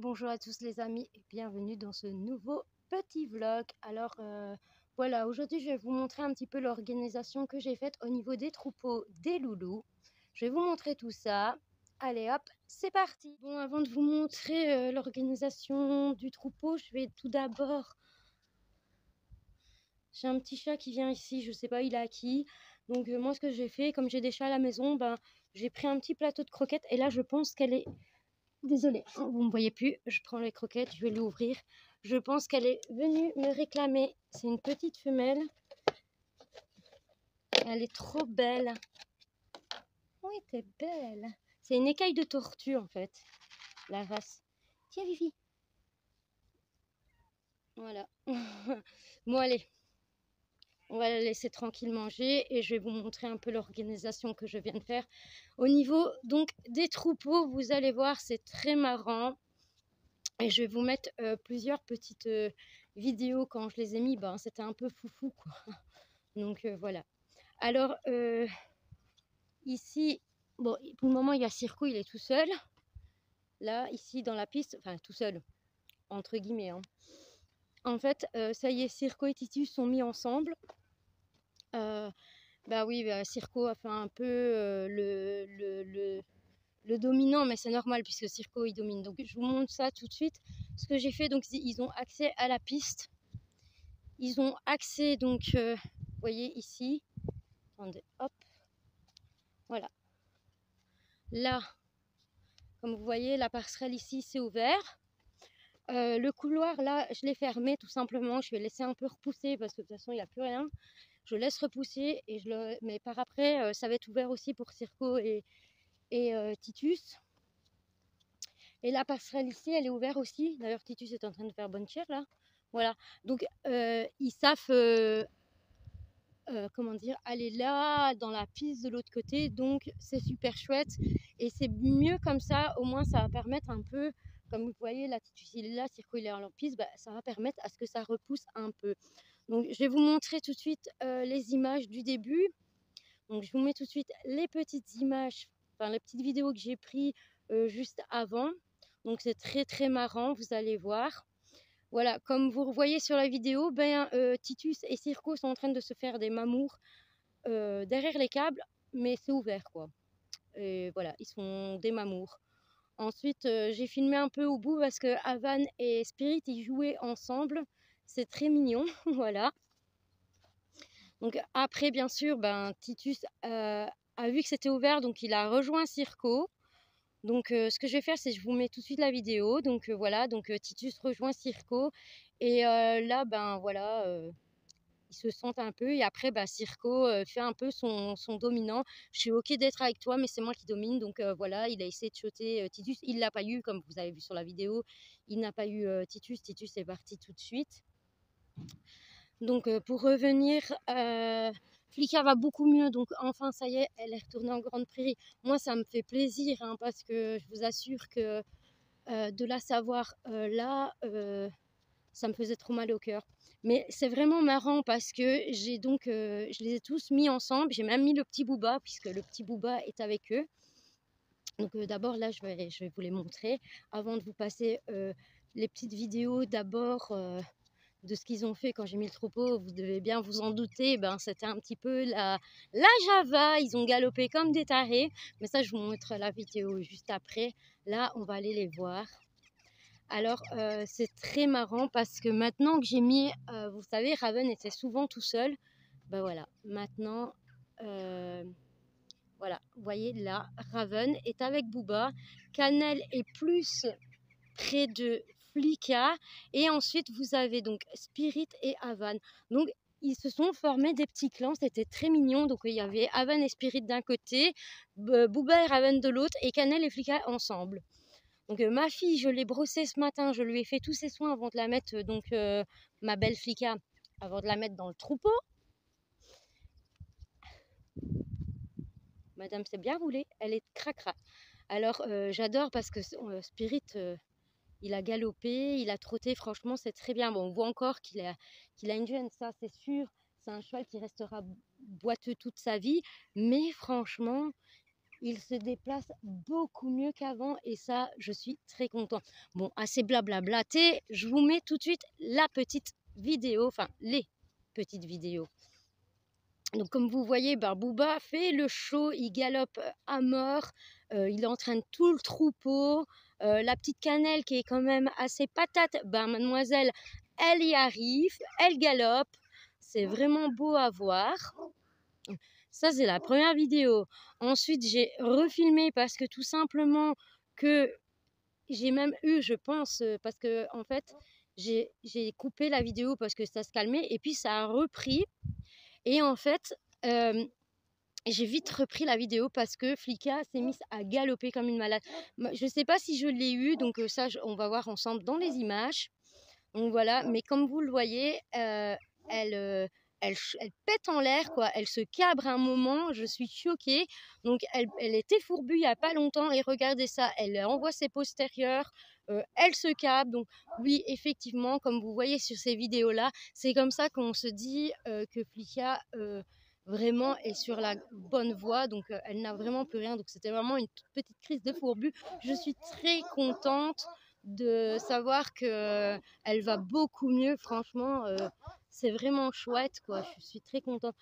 Bonjour à tous les amis et bienvenue dans ce nouveau petit vlog. Alors voilà, aujourd'hui je vais vous montrer un petit peu l'organisation que j'ai faite au niveau des troupeaux des loulous. Je vais vous montrer tout ça. Allez hop, c'est parti. Bon, avant de vous montrer l'organisation du troupeau, je vais tout d'abord... J'ai un petit chat qui vient ici, je sais pas il est à qui. Donc moi ce que j'ai fait, comme j'ai des chats à la maison, j'ai pris un petit plateau de croquettes et là je pense qu'elle est... Désolée, vous ne me voyez plus, je prends les croquettes, je vais lui ouvrir. Je pense qu'elle est venue me réclamer. C'est une petite femelle. Elle est trop belle. Oui, t'es belle. C'est une écaille de tortue en fait, la race. Tiens, Vivi. Voilà. Bon, allez. On va la laisser tranquille manger et je vais vous montrer un peu l'organisation que je viens de faire. Au niveau donc des troupeaux, vous allez voir, c'est très marrant. Et je vais vous mettre plusieurs petites vidéos quand je les ai mis. C'était un peu foufou, quoi. Donc voilà. Alors, ici, bon, pour le moment, il y a Circo, il est tout seul. Là, ici, dans la piste, enfin, tout seul, entre guillemets. Hein. En fait, ça y est, Circo et Titus sont mis ensemble. Bah oui, Circo a fait un peu le dominant, mais c'est normal puisque Circo il domine. Donc je vous montre ça tout de suite. Ce que j'ai fait, donc ils ont accès à la piste. Ils ont accès donc, vous voyez ici. Attendez, hop, voilà. Là, comme vous voyez, la passerelle ici c'est ouvert. Le couloir là, je l'ai fermé tout simplement. Je vais laisser un peu repousser parce que de toute façon il n'y a plus rien. Je laisse repousser et mais par après ça va être ouvert aussi pour Circo et Titus. Et la passerelle ici, elle est ouverte aussi. D'ailleurs, Titus est en train de faire bonne chère là. Voilà. Donc, ils savent, comment dire, aller là, dans la piste de l'autre côté. Donc, c'est super chouette. Et c'est mieux comme ça. Au moins, ça va permettre un peu, comme vous voyez, là, Titus il est là, Circo il est en piste. Ça va permettre à ce que ça repousse un peu. Donc, je vais vous montrer tout de suite les images du début. Donc, je vous mets tout de suite les petites images, enfin, les petites vidéos que j'ai prises juste avant. Donc c'est très très marrant, vous allez voir. Voilà, comme vous voyez sur la vidéo, Titus et Circo sont en train de se faire des mamours derrière les câbles, mais c'est ouvert quoi. Et voilà, ils sont des mamours. Ensuite, j'ai filmé un peu au bout parce que Avan et Spirit ils jouaient ensemble. C'est très mignon, voilà. Donc après, bien sûr, Titus a vu que c'était ouvert, donc il a rejoint Circo. Donc ce que je vais faire, c'est que je vous mets tout de suite la vidéo. Donc voilà, donc Titus rejoint Circo. Et là, voilà, ils se sentent un peu. Et après, Circo fait un peu son dominant. Je suis OK d'être avec toi, mais c'est moi qui domine. Donc voilà, il a essayé de shotter Titus. Il ne l'a pas eu, comme vous avez vu sur la vidéo. Il n'a pas eu Titus. Titus est parti tout de suite. Donc pour revenir, Flicka va beaucoup mieux, donc enfin ça y est, elle est retournée en Grande Prairie. Moi ça me fait plaisir hein, parce que je vous assure que de la savoir là, ça me faisait trop mal au cœur. Mais c'est vraiment marrant parce que j'ai donc, je les ai tous mis ensemble, j'ai même mis le petit Booba puisque le petit Booba est avec eux. Donc d'abord là je vais vous les montrer avant de vous passer les petites vidéos d'abord de ce qu'ils ont fait quand j'ai mis le troupeau, vous devez bien vous en douter, c'était un petit peu la Java, ils ont galopé comme des tarés, mais ça je vous montre la vidéo juste après, là on va aller les voir. Alors c'est très marrant parce que maintenant que j'ai mis, vous savez Raven était souvent tout seul, voilà, maintenant, voilà, vous voyez là, Raven est avec Booba, Cannelle est plus près de Flicka et ensuite vous avez donc Spirit et Avan. Donc ils se sont formés des petits clans, c'était très mignon. Donc il y avait Avan et Spirit d'un côté, Booba et Raven de l'autre et Cannelle et Flicka ensemble. Donc ma fille, je l'ai brossée ce matin, je lui ai fait tous ses soins avant de la mettre, ma belle Flicka, avant de la mettre dans le troupeau. Madame s'est bien roulée, elle est cracra. Alors j'adore parce que Spirit... il a galopé, il a trotté, franchement c'est très bien. Bon, on voit encore qu'il a une gêne, ça c'est sûr. C'est un cheval qui restera boiteux toute sa vie. Mais franchement, il se déplace beaucoup mieux qu'avant et ça, je suis très contente. Bon, assez blablablaté, je vous mets tout de suite la petite vidéo, enfin les petites vidéos. Donc comme vous voyez, Booba fait le show, il galope à mort, il entraîne tout le troupeau. La petite Cannelle qui est quand même assez patate, mademoiselle, elle y arrive, elle galope. C'est vraiment beau à voir. Ça, c'est la première vidéo. Ensuite, j'ai refilmé parce que tout simplement que j'ai même eu, je pense, parce que en fait, j'ai coupé la vidéo parce que ça se calmait et puis ça a repris. Et en fait, j'ai vite repris la vidéo parce que Flicka s'est mise à galoper comme une malade. Je ne sais pas si je l'ai eu, donc ça, on va voir ensemble dans les images. Donc voilà, mais comme vous le voyez, elle, elle pète en l'air, quoi. Elle se cabre un moment, je suis choquée. Donc elle était fourbue il n'y a pas longtemps et regardez ça, elle envoie ses postérieurs, elle se cabre. Donc oui, effectivement, comme vous voyez sur ces vidéos-là, c'est comme ça qu'on se dit que Flicka vraiment est sur la bonne voie. Donc elle n'a vraiment plus rien. Donc c'était vraiment une toute petite crise de fourbue. Je suis très contente de savoir que elle va beaucoup mieux, franchement, c'est vraiment chouette, quoi. Je suis très contente.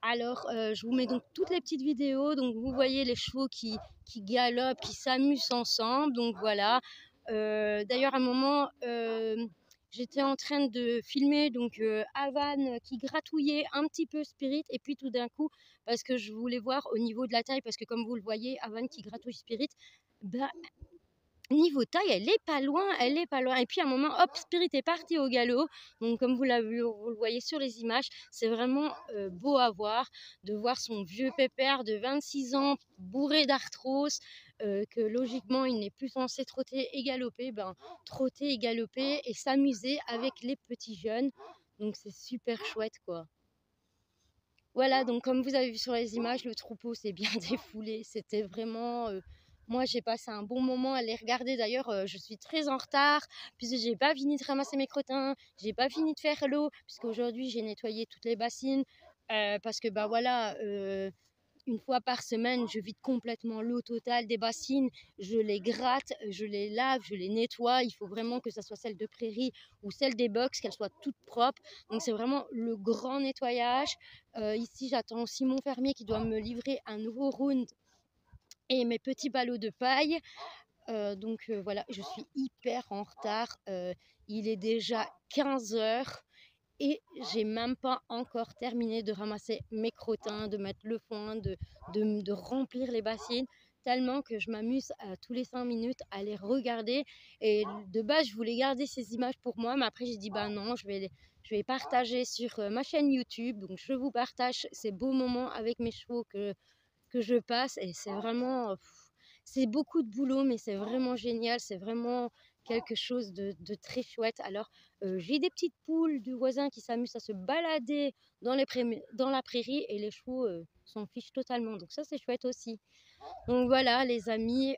Alors, je vous mets donc toutes les petites vidéos. Donc, vous voyez les chevaux qui galopent, qui s'amusent ensemble. Donc, voilà. D'ailleurs, à un moment, j'étais en train de filmer donc Havane qui gratouillait un petit peu Spirit. Et puis, tout d'un coup, parce que je voulais voir au niveau de la taille, parce que comme vous le voyez, Havane qui gratouille Spirit, niveau taille, elle est pas loin, elle est pas loin. Et puis à un moment, hop, Spirit est parti au galop. Donc comme vous le voyez sur les images, c'est vraiment beau à voir, de voir son vieux pépère de 26 ans bourré d'arthrose, que logiquement il n'est plus censé trotter et galoper, trotter et galoper et s'amuser avec les petits jeunes. Donc c'est super chouette, quoi. Voilà, donc comme vous avez vu sur les images, le troupeau s'est bien défoulé. C'était vraiment... moi, j'ai passé un bon moment à les regarder. D'ailleurs, je suis très en retard puisque j'ai pas fini de ramasser mes crottins. J'ai pas fini de faire l'eau puisqu'aujourd'hui, j'ai nettoyé toutes les bassines. Parce que, voilà, une fois par semaine, je vide complètement l'eau totale des bassines, je les gratte, je les lave, je les nettoie. Il faut vraiment que ce soit celle de prairie ou celle des box, qu'elles soient toutes propres. Donc c'est vraiment le grand nettoyage. Ici, j'attends aussi mon fermier qui doit me livrer un nouveau round et mes petits ballots de paille. Donc voilà, je suis hyper en retard. Il est déjà 15 heures. Et j'ai même pas encore terminé de ramasser mes crottins, de mettre le foin, de remplir les bassines, tellement que je m'amuse tous les 5 minutes à les regarder. Et de base, je voulais garder ces images pour moi, mais après j'ai dit non, je vais partager sur ma chaîne YouTube. Donc je vous partage ces beaux moments avec mes chevaux que je passe et c'est vraiment... c'est beaucoup de boulot, mais c'est vraiment génial, c'est vraiment quelque chose de très chouette. Alors, j'ai des petites poules du voisin qui s'amusent à se balader dans la prairie et les chevaux s'en fichent totalement. Donc ça, c'est chouette aussi. Donc voilà, les amis,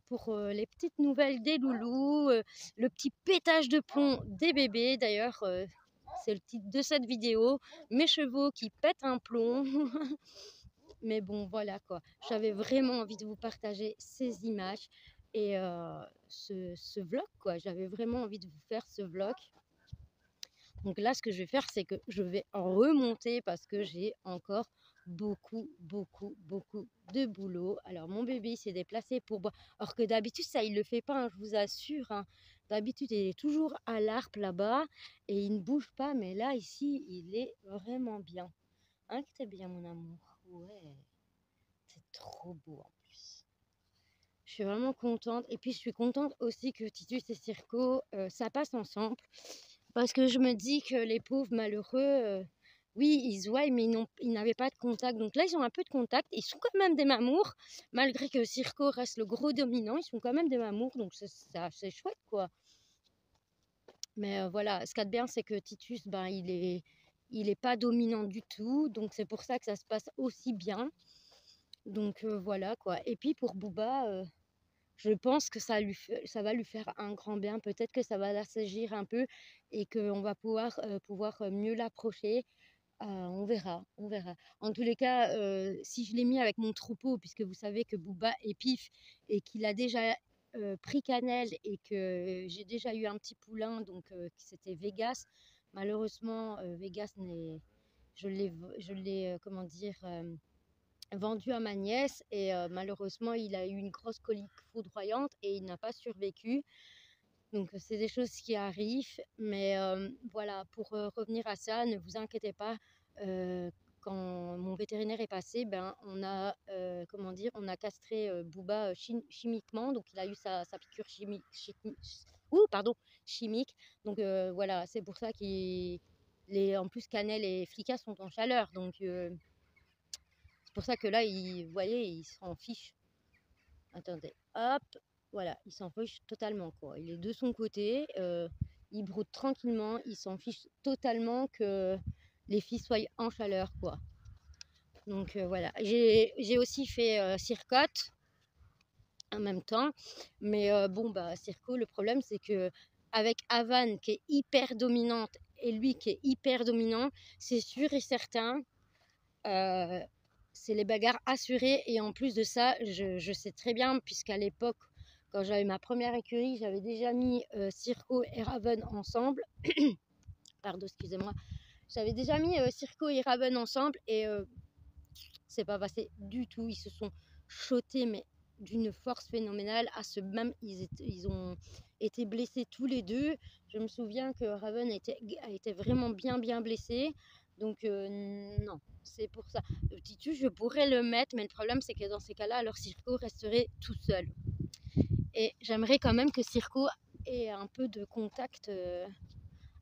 pour les petites nouvelles des loulous, le petit pétage de plomb des bébés. D'ailleurs, c'est le titre de cette vidéo. Mes chevaux qui pètent un plomb. Mais bon, voilà quoi. J'avais vraiment envie de vous partager ces images et ce vlog, quoi. J'avais vraiment envie de vous faire ce vlog. Donc là, ce que je vais faire, c'est que je vais en remonter parce que j'ai encore beaucoup de boulot. Alors, mon bébé s'est déplacé pour boire. Alors que d'habitude, ça, il le fait pas, hein, je vous assure. Hein. D'habitude, il est toujours à l'arpe là-bas et il ne bouge pas. Mais là, ici, il est vraiment bien. Hein, que t'es bien, mon amour. Ouais, c'est trop beau en plus. Je suis vraiment contente. Et puis, je suis contente aussi que Titus et Circo, ça passe ensemble. Parce que je me dis que les pauvres malheureux, oui, ils se voient, mais ils n'avaient pas de contact. Donc là, ils ont un peu de contact. Ils sont quand même des mamours. Malgré que Circo reste le gros dominant, ils sont quand même des mamours. Donc c'est chouette, quoi. Mais voilà, ce qu'il y a de bien, c'est que Titus, il est pas dominant du tout. Donc c'est pour ça que ça se passe aussi bien. Donc voilà, quoi. Et puis pour Booba, je pense que ça va lui faire un grand bien. Peut-être que ça va l'assagir un peu et qu'on va pouvoir mieux l'approcher. on verra, on verra. En tous les cas, si je l'ai mis avec mon troupeau, puisque vous savez que Booba est pif et qu'il a déjà pris Cannelle et que j'ai déjà eu un petit poulain, donc c'était Vegas. Malheureusement, Vegas je l'ai, comment dire, vendu à ma nièce et malheureusement, il a eu une grosse colique foudroyante et il n'a pas survécu. Donc, c'est des choses qui arrivent, mais voilà, pour revenir à ça, ne vous inquiétez pas. Quand mon vétérinaire est passé, ben, on a, comment dire, on a castré Booba chimiquement, donc il a eu sa piqûre chimique. Donc voilà, c'est pour ça en plus Cannelle et Flicka sont en chaleur, donc c'est pour ça que là, vous voyez, il s'en fiche. Attendez, hop. Voilà, il s'en fiche totalement, quoi. Il est de son côté, il broute tranquillement, il s'en fiche totalement que les filles soient en chaleur, quoi. Donc voilà, j'ai aussi fait Circotte en même temps, mais bon, bah Circo, le problème c'est que avec Havane qui est hyper dominante et lui qui est hyper dominant, c'est sûr et certain, c'est les bagarres assurées. Et en plus de ça, je sais très bien, puisqu'à l'époque, quand j'avais ma première écurie, j'avais déjà mis Circo et Raven ensemble. Pardon, excusez-moi. J'avais déjà mis Circo et Raven ensemble et c'est pas passé du tout. Ils se sont shotés, mais d'une force phénoménale. Ils ont été blessés tous les deux. Je me souviens que Raven a été vraiment bien blessé. Donc non, c'est pour ça. Le Titus, je pourrais le mettre, mais le problème c'est que dans ces cas-là, alors Circo resterait tout seul. Et j'aimerais quand même que Circo ait un peu de contact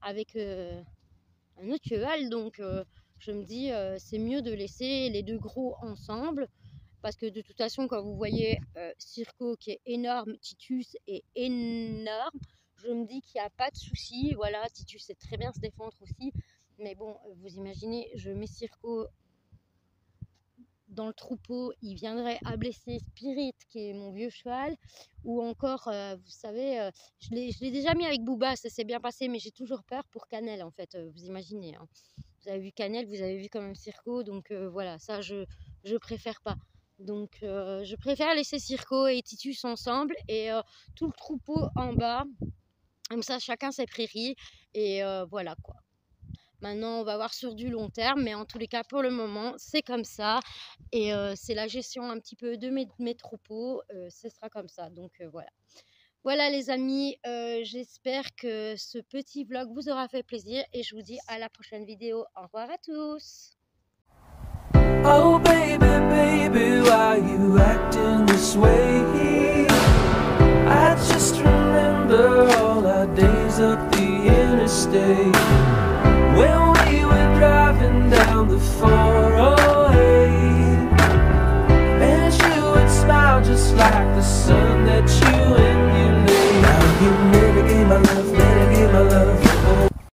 avec un autre cheval. Donc je me dis, c'est mieux de laisser les deux gros ensemble. Parce que de toute façon, quand vous voyez Circo qui est énorme, Titus est énorme, je me dis qu'il n'y a pas de souci. Voilà, Titus sait très bien se défendre aussi. Mais bon, vous imaginez, je mets Circo dans le troupeau, il viendrait à blesser Spirit, qui est mon vieux cheval. Ou encore, vous savez, je l'ai déjà mis avec Booba, ça s'est bien passé, mais j'ai toujours peur pour Cannelle, en fait, vous imaginez. Hein. Vous avez vu Cannelle, vous avez vu quand même Circo, donc voilà, ça, je préfère pas. Donc, je préfère laisser Circo et Titus ensemble et tout le troupeau en bas. Comme ça, chacun ses prairies. Et voilà, quoi. Maintenant, on va voir sur du long terme, mais en tous les cas, pour le moment, c'est comme ça. Et c'est la gestion un petit peu de mes troupeaux. Ce sera comme ça. Donc, voilà. Voilà, les amis. J'espère que ce petit vlog vous aura fait plaisir. Et je vous dis à la prochaine vidéo. Au revoir à tous. Oh baby, baby, why you acting this way? I just remember all our days up the interstate when we were driving down the phone.